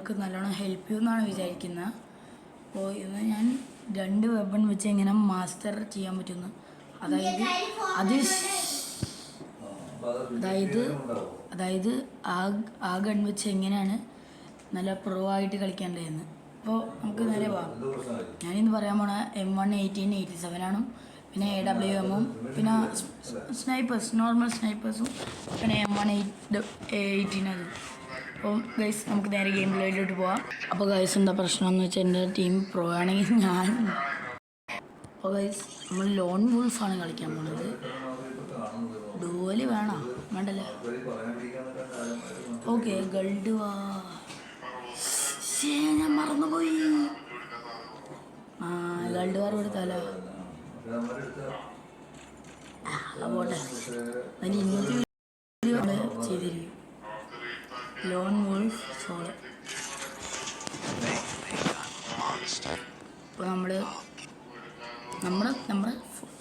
നിങ്ങൾക്ക് നല്ലോണം ഹെൽപ്പ് ചെയ്യുമെന്നാണ് വിചാരിക്കുന്നത്. അപ്പോൾ ഇന്ന് ഞാൻ 2 വെപ്പൺ വെച്ച് എങ്ങനെ മാസ്റ്റർ ചെയ്യാൻ പറ്റുന്നു, അതായത് അതായത് ആ ഗൺ വെച്ച് എങ്ങനെയാണ് നല്ല പ്രോ ആയിട്ട് കളിക്കേണ്ടതെന്ന്. അപ്പോൾ നമുക്ക് നേരെ പോകാം. ഞാനിന്ന് പറയാൻ പോണ M1 1887 ആണ്, പിന്നെ AWM പിന്നെ സ്നൈപ്പേഴ്സ്, നോർമൽ സ്നൈപ്പേഴ്സും, പിന്നെ M1 18 അത്. അപ്പോൾ ഗൈസ് നമുക്ക് നേരെ ഗെയിം പ്ലേയിലോട്ട് പോവാം. അപ്പോൾ ഗൈസ് എന്താ പ്രശ്നം എന്ന് വെച്ചാൽ എൻ്റെ ടീം പ്രോ ആണെങ്കിൽ ഞാൻ. അപ്പോൾ ഗൈസ് നമ്മൾ ലോൺ വൂൾഫാണ് കളിക്കാൻ പോണത്. ഡുവല് വേണോ? വേണ്ടല്ലേ? ഓക്കെ ഗൾഡ് വാ. ഞാൻ മറന്നുപോയി. ഗൾഡ് വാർ കൊടുത്താലോ? പോട്ടെ, അതിന് ഇന്നത്തെ ചെയ്തിരിക്കും. Loan wolf solo. അപ്പോൾ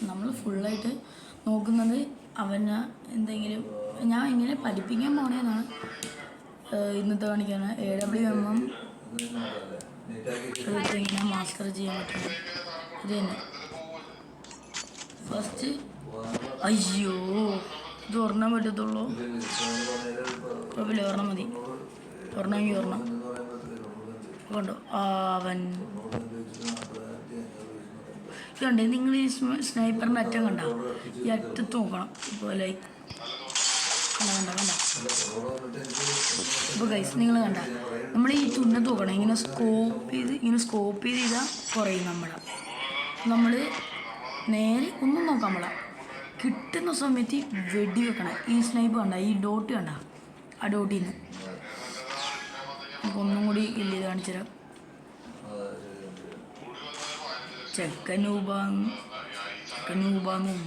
നമ്മൾ ഫുള്ളായിട്ട് നോക്കുന്നത് അവന് എന്തെങ്കിലും ഞാൻ ഇങ്ങനെ പഠിപ്പിക്കാൻ പോണേന്നാണ് ഇന്നത്തെ കാണിക്കാണ്. AWM എങ്ങനെ മാസ്റ്റർ ചെയ്യാൻ പറ്റും ഇത് തന്നെ. ഫസ്റ്റ് അയ്യോ ഇത് ഒരെണ്ണം പറ്റത്തുള്ളൂ. കുഴപ്പമില്ല, ഒരെണ്ണം മതി. ഒരെണ്ണം കൊണ്ടോ അവൻ ഇതുണ്ട്. നിങ്ങൾ ഈ സ്നൈപ്പറിൻ്റെ അറ്റം കണ്ട, ഈ അറ്റത്ത് നോക്കണം. ഇപ്പോൾ ലൈക്ക് കണ്ട ഇപ്പോൾ ഗൈസ് നിങ്ങൾ കണ്ട, നമ്മൾ ഈ തുന്നത്ത് നോക്കണം. ഇങ്ങനെ സ്കോപ്പ് ചെയ്ത് ചെയ്താൽ കുറയും നമ്മൾ നേരെ ഒന്നും നോക്കാൻ പാടില്ല. കിട്ടുന്ന സമയത്ത് വെടി വെക്കണം. ഈ സ്നൈപ്പ് കണ്ട, ഈ ഡോട്ട് കണ്ട, ആ ഡോട്ടിൽ നിന്ന് നമുക്കൊന്നും കൂടി കില്ല് ചെയ്ത് കാണിച്ചു തരാം. ചെക്കനൂബാന്നും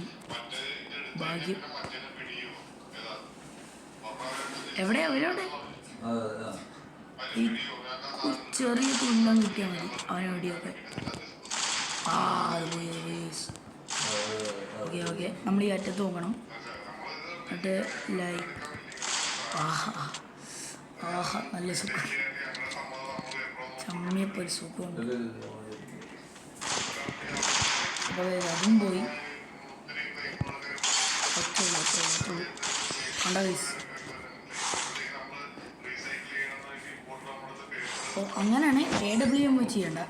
ഭാഗ്യം. എവിടെ അവരവിടെ ഈ ചെറിയ തുന്നം കിട്ടിയാൽ മതി അവനെവിടെയൊക്കെ. അത് പോയി. ഓക്കെ നമ്മൾ ഈ അറ്റത്ത് നോക്കണം. എന്നിട്ട് ലൈക്ക് ആഹാ നല്ല സുഖം, ചമ്മിയപ്പോൾ ഒരു സുഖമുണ്ട്. അപ്പോൾ അതും പോയി. കണ്ട ഗൈസ്. അപ്പോൾ അങ്ങനെയാണ് AWM ചെയ്യേണ്ട.